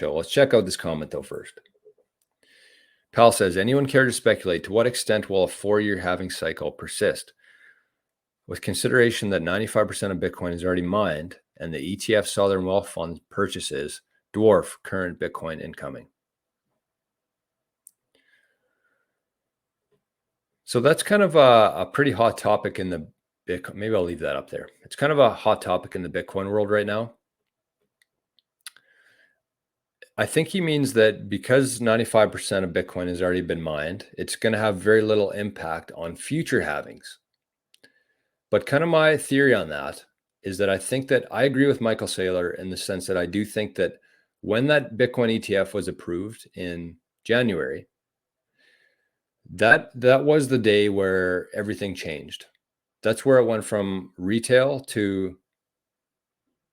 So let's check out this comment though first. Pal says, anyone care to speculate to what extent will a 4-year halving cycle persist? With consideration that 95% of Bitcoin is already mined and the ETF Sovereign Wealth Fund purchases dwarf current Bitcoin incoming. So that's kind of a pretty hot topic in the Bitcoin. Maybe I'll leave that up there. It's kind of a hot topic in the Bitcoin world right now. I think he means that because 95% of Bitcoin has already been mined, it's going to have very little impact on future halvings. But kind of my theory on that is that I think that I agree with Michael Saylor in the sense that I do think that when that Bitcoin ETF was approved in January, that was the day where everything changed. That's where it went from retail to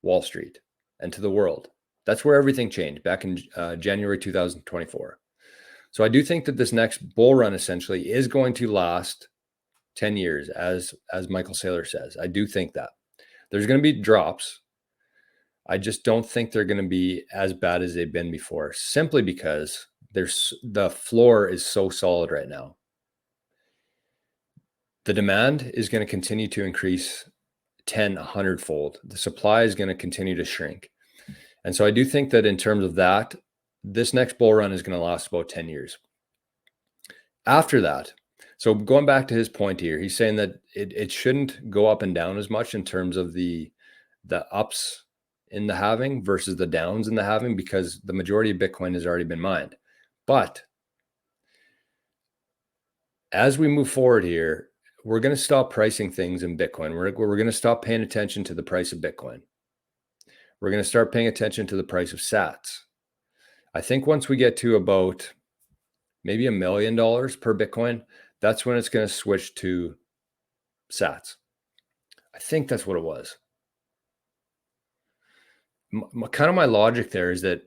Wall Street and to the world. That's where everything changed back in January 2024. So I do think that this next bull run essentially is going to last 10 years, as Michael Saylor says. I do think that. There's going to be drops. I just don't think they're going to be as bad as they've been before, simply because the floor is so solid right now. The demand is going to continue to increase 100-fold. The supply is going to continue to shrink. And so I do think that in terms of that, this next bull run is going to last about 10 years. After that, so going back to his point here, he's saying that it shouldn't go up and down as much in terms of the ups in the halving versus the downs in the halving, because the majority of Bitcoin has already been mined. But as we move forward here, we're going to stop pricing things in Bitcoin. We're going to stop paying attention to the price of Bitcoin. We're going to start paying attention to the price of sats. I think once we get to about maybe $1 million per Bitcoin, that's when it's going to switch to sats. I think that's what it was. Kind of my logic there is that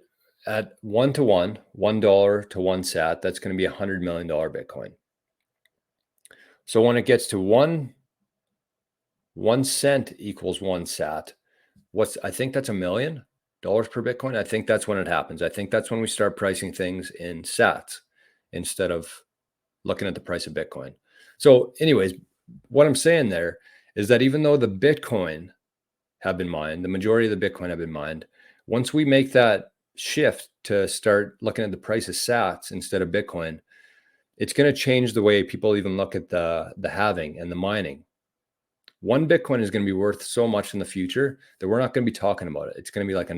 at 1-to-1, $1 to 1 sat, that's going to be $100 million Bitcoin. So when it gets to 1 cent equals 1 sat, I think that's $1 million per Bitcoin. I think that's when it happens. I think that's when we start pricing things in sats instead of looking at the price of Bitcoin. So anyways, what I'm saying there is that even though the Bitcoin have been mined, the majority of the Bitcoin have been mined, once we make that shift to start looking at the price of sats instead of Bitcoin, it's going to change the way people even look at the halving and the mining. 1 Bitcoin is going to be worth so much in the future that we're not going to be talking about it. It's going to be like a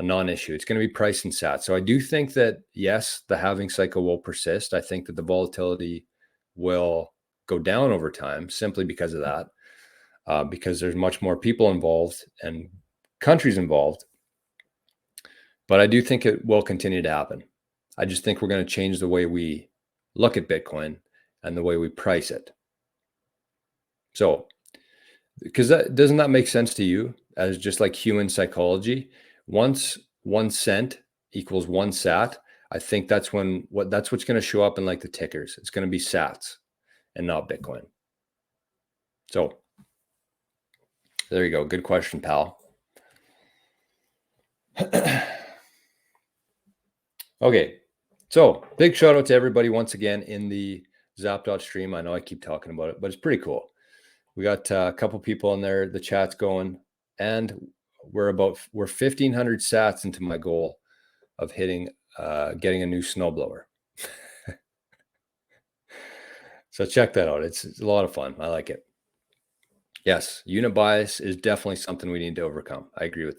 non-issue. It's going to be priced in sats. So I do think that, yes, the halving cycle will persist. I think that the volatility will go down over time simply because of that, because there's much more people involved and countries involved. But I do think it will continue to happen. I just think we're going to change the way we look at Bitcoin and the way we price it. So, because doesn't that make sense to you as just like human psychology? Once 1 cent equals 1 sat, I think that's what's going to show up in like the tickers. It's going to be sats and not Bitcoin. So there you go. Good question, pal. Okay. So big shout out to everybody once again in the Zapdot stream. I know I keep talking about it, but it's pretty cool. We got a couple people in there. The chat's going, and we're 1,500 sats into my goal of getting a new snowblower. So check that out. It's a lot of fun. I like it. Yes, unit bias is definitely something we need to overcome. I agree with that.